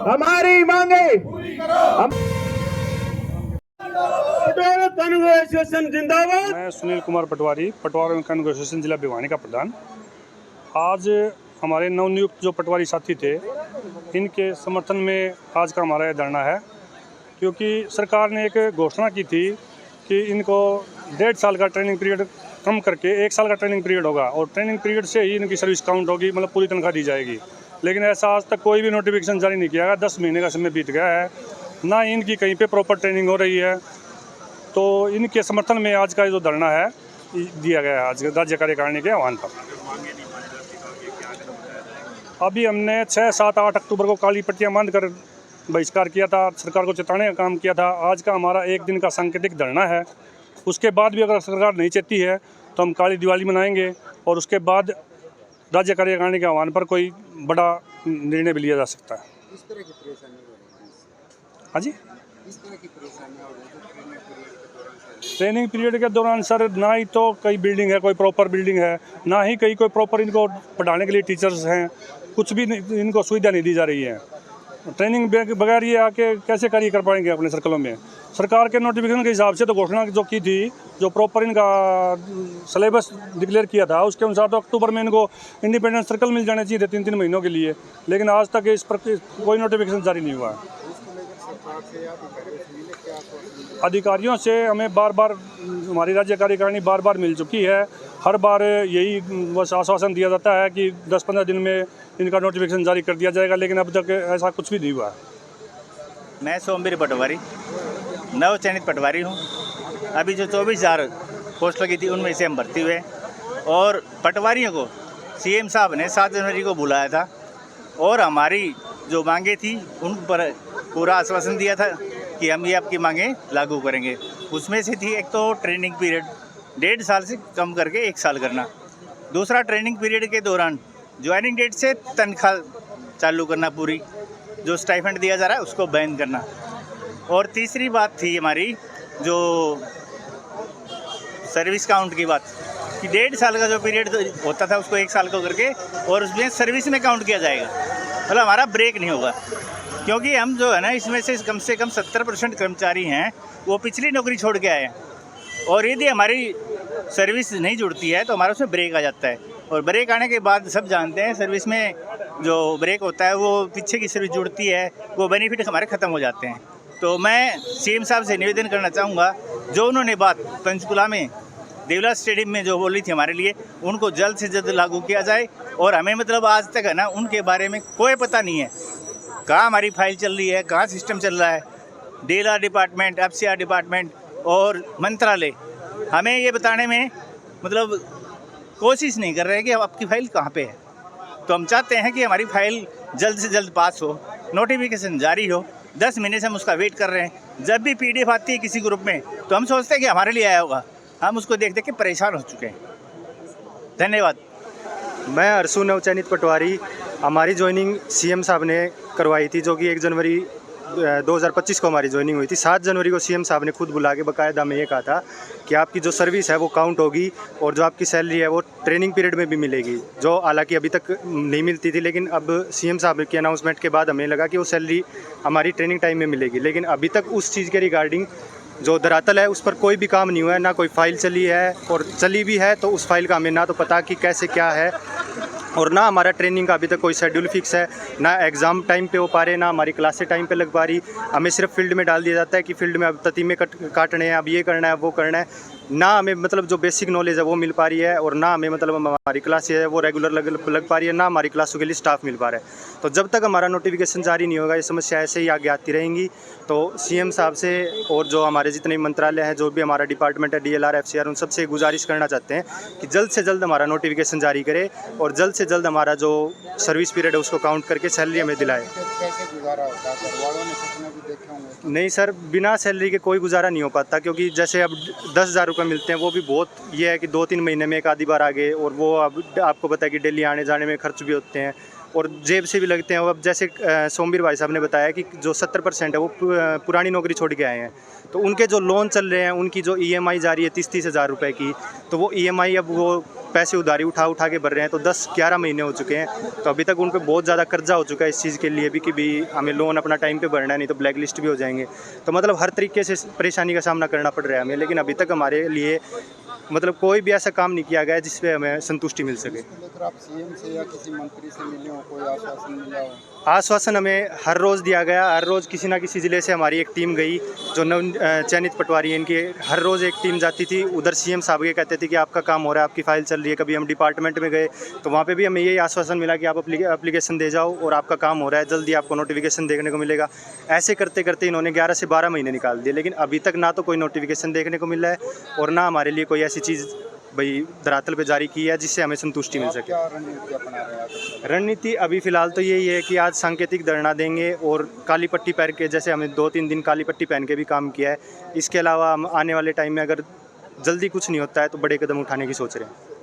हमारी मांगे कानून एसोसिएशन जिंदाबाद। मैं सुनील कुमार पटवारी, पटवारी कानून एसोसिएशन जिला भिवानी का प्रधान। आज हमारे नवनियुक्त जो पटवारी साथी थे, इनके समर्थन में आज का हमारा यह धरना है, क्योंकि सरकार ने एक घोषणा की थी कि इनको 1.5 साल का ट्रेनिंग पीरियड कम करके 1 साल का ट्रेनिंग पीरियड होगा और ट्रेनिंग पीरियड से ही इनकी सर्विस काउंट होगी, मतलब पूरी तनख्वाह दी जाएगी। लेकिन ऐसा आज तक कोई भी नोटिफिकेशन जारी नहीं किया गया। 10 महीने का समय बीत गया है, ना इनकी कहीं पे प्रॉपर ट्रेनिंग हो रही है। तो इनके समर्थन में आज का जो धरना है दिया गया है आज राज्य कार्यकारिणी के आह्वान पर। अभी हमने 6, 7, 8 अक्टूबर को काली पट्टियां बांध कर बहिष्कार किया था, सरकार को चेताने का काम किया था। आज का हमारा एक दिन का सांकेतिक धरना है। उसके बाद भी अगर सरकार नहीं चेती है तो हम काली दिवाली मनाएंगे और उसके बाद राज्य कार्यकारिणी के आह्वान पर कोई बड़ा निर्णय भी लिया जा सकता है। इस तरह की परेशानी हो रही है। हाँ जी, इस तरह की परेशानी हो रही है ट्रेनिंग पीरियड के दौरान सर, ना ही तो कई बिल्डिंग है, कोई प्रॉपर बिल्डिंग है, ना ही कहीं कोई प्रॉपर इनको पढ़ाने के लिए टीचर्स हैं, कुछ भी इनको सुविधा नहीं दी जा रही है। ट्रेनिंग बगैर ये आके कैसे कार्य कर पाएंगे अपने सर्कलों में। सरकार के नोटिफिकेशन के हिसाब से तो घोषणा जो की थी, जो प्रॉपर इनका सिलेबस डिक्लेयर किया था, उसके अनुसार तो अक्टूबर में इनको इंडिपेंडेंट सर्कल मिल जाने चाहिए थे 3-3 महीनों के लिए, लेकिन आज तक इस पर कोई नोटिफिकेशन जारी नहीं हुआ है। अधिकारियों से हमें बार बार हमारी राज्य कार्यकारिणी बार बार मिल चुकी है। हर बार यही बस आश्वासन दिया जाता है कि 10-15 दिन में इनका नोटिफिकेशन जारी कर दिया जाएगा, लेकिन अब तक ऐसा कुछ भी नहीं हुआ। मैं सोमवीर पटवारी, नव चयनित पटवारी हूँ। अभी जो 24,000 पोस्ट लगी थी उनमें से हम भर्ती हुए और पटवारियों को सीएम साहब ने 7 जनवरी को बुलाया था और हमारी जो मांगे थी उन पर पूरा आश्वासन दिया था कि हम ये आपकी मांगें लागू करेंगे। उसमें से थी एक तो ट्रेनिंग पीरियड 1.5 साल से कम करके 1 साल करना, दूसरा ट्रेनिंग पीरियड के दौरान ज्वाइनिंग डेट से तनख्वाह चालू करना, पूरी जो स्टाइपेंड दिया जा रहा है उसको बैन करना, और तीसरी बात थी हमारी जो सर्विस काउंट की बात कि 1.5 साल का जो पीरियड होता था उसको 1 साल को करके और उसमें सर्विस में काउंट किया जाएगा, मतलब हमारा ब्रेक नहीं होगा। क्योंकि हम जो है ना, इसमें से कम 70% कर्मचारी हैं वो पिछली नौकरी छोड़ के आए हैं, और यदि हमारी सर्विस नहीं जुड़ती है तो हमारा उसमें ब्रेक आ जाता है, और ब्रेक आने के बाद सब जानते हैं सर्विस में जो ब्रेक होता है वो पीछे की सर्विस जुड़ती है, वो बेनिफिट हमारे ख़त्म हो जाते हैं। तो मैं सीएम साहब से निवेदन करना चाहूँगा, जो उन्होंने बात पंचकुला में देवला स्टेडियम में जो बोली थी हमारे लिए, उनको जल्द से जल्द लागू किया जाए। और हमें मतलब आज तक है ना उनके बारे में कोई पता नहीं है, कहाँ हमारी फाइल चल रही है, कहाँ सिस्टम चल रहा है। डीएलआर डिपार्टमेंट, एफसीआर डिपार्टमेंट और मंत्रालय हमें ये बताने में मतलब कोशिश नहीं कर रहे हैं कि अब आपकी फ़ाइल कहाँ पे है। तो हम चाहते हैं कि हमारी फ़ाइल जल्द से जल्द पास हो, नोटिफिकेशन जारी हो। 10 महीने से हम उसका वेट कर रहे हैं। जब भी PDF आती है किसी ग्रुप में तो हम सोचते हैं कि हमारे लिए आया होगा, हम उसको देख देख के परेशान हो चुके हैं। धन्यवाद। मैं अरसू नवचयनित पटवारी। हमारी ज्वाइनिंग सीएम साहब ने करवाई थी, जो कि 1 जनवरी 2025 को हमारी ज्वाइनिंग हुई थी। 7 जनवरी को सीएम साहब ने खुद बुला के बाकायदा में ये कहा था कि आपकी जो सर्विस है वो काउंट होगी और जो आपकी सैलरी है वो ट्रेनिंग पीरियड में भी मिलेगी, जो हालांकि अभी तक नहीं मिलती थी। लेकिन अब सीएम साहब के अनाउंसमेंट के बाद हमें लगा कि वो सैलरी हमारी ट्रेनिंग टाइम में मिलेगी, लेकिन अभी तक उस चीज़ के रिगार्डिंग जो धरातल है उस पर कोई भी काम नहीं हुआ है। ना कोई फाइल चली है, और चली भी है तो उस फाइल का हमें ना तो पता कि कैसे क्या है, और ना हमारा ट्रेनिंग का अभी तक कोई शेड्यूल फिक्स है, ना एग्ज़ाम टाइम पे हो पा रहे, ना हमारी क्लासें टाइम पे लग पा रही। हमें सिर्फ फील्ड में डाल दिया जाता है कि फील्ड में अब ततीमे काटने हैं, अब ये करना है वो करना है। ना हमें मतलब जो बेसिक नॉलेज है वो मिल पा रही है, और ना हमें मतलब हमारी क्लासें है वो रेगुलर लग पा रही है, ना हमारी क्लासों के लिए स्टाफ मिल पा रहा है। तो जब तक हमारा नोटिफिकेशन जारी नहीं होगा ये समस्या ऐसे ही आगे आती रहेंगी। तो सीएम साहब से और जो हमारे जितने मंत्रालय हैं, जो भी हमारा डिपार्टमेंट है, DLR FCR, उन सबसे गुजारिश करना चाहते हैं कि जल्द से जल्द हमारा नोटिफिकेशन जारी करे और जल्द से जल्द हमारा जो सर्विस पीरियड है उसको काउंट करके सैलरी हमें दिलाए। कैसे गुजारा होता है? घर वालों ने सपने भी देखे होंगे। नहीं सर, बिना सैलरी के कोई गुजारा नहीं हो पाता, क्योंकि जैसे अब 10,000 रुपये मिलते हैं वो भी बहुत ये है कि 2-3 महीने में एक आधी बार आ गए, और वो अब आपको पता है कि डेली आने जाने में खर्च भी होते हैं। और जेब से भी लगते हैं। अब जैसे सोमवीर भाई साहब ने बताया कि जो 70% है वो पुरानी नौकरी छोड़ के आए हैं, तो उनके जो लोन चल रहे हैं, उनकी जो EMI जा रही है 30-30 हज़ार रुपये की, तो वो EMI अब वो पैसे उधारी उठा के भर रहे हैं। तो 10-11 महीने हो चुके हैं, तो अभी तक उन पर बहुत ज़्यादा कर्जा हो चुका है इस चीज़ के लिए भी कि भी हमें लोन अपना टाइम पे भरना है, नहीं तो ब्लैक लिस्ट भी हो जाएंगे। तो मतलब हर तरीके से परेशानी का सामना करना पड़ रहा है हमें, लेकिन अभी तक हमारे लिए मतलब कोई भी ऐसा काम नहीं किया गया है जिस पे हमें संतुष्टि मिल सके। इसको लेकर आप सीएम से या किसी मंत्री से मिले हो, कोई आश्वासन मिला हो? आश्वासन हमें हर रोज़ दिया गया। हर रोज़ किसी ना किसी ज़िले से हमारी एक टीम गई, जो नव चयनित पटवारी हैं इनकी हर रोज़ एक टीम जाती थी उधर। CM साहब ये कहते थे कि आपका काम हो रहा है, आपकी फ़ाइल चल रही है। कभी हम डिपार्टमेंट में गए तो वहाँ पे भी हमें यही आश्वासन मिला कि आप एप्लीकेशन दे जाओ और आपका काम हो रहा है, जल्दी आपको नोटिफिकेशन देखने को मिलेगा। ऐसे करते करते इन्होंने 11 से 12 महीने निकाल दिए, लेकिन अभी तक ना तो कोई नोटिफिकेशन देखने को मिला है और ना हमारे लिए कोई ऐसी चीज़ भाई धरातल पे जारी की है जिससे हमें संतुष्टि मिल आप सके। क्या रणनीति अपना रहे हैं? रणनीति अभी फ़िलहाल तो यही है कि आज सांकेतिक धरना देंगे और काली पट्टी पहन के, जैसे हमने 2-3 दिन काली पट्टी पहन के भी काम किया है। इसके अलावा हम आने वाले टाइम में अगर जल्दी कुछ नहीं होता है तो बड़े कदम उठाने की सोच रहे हैं।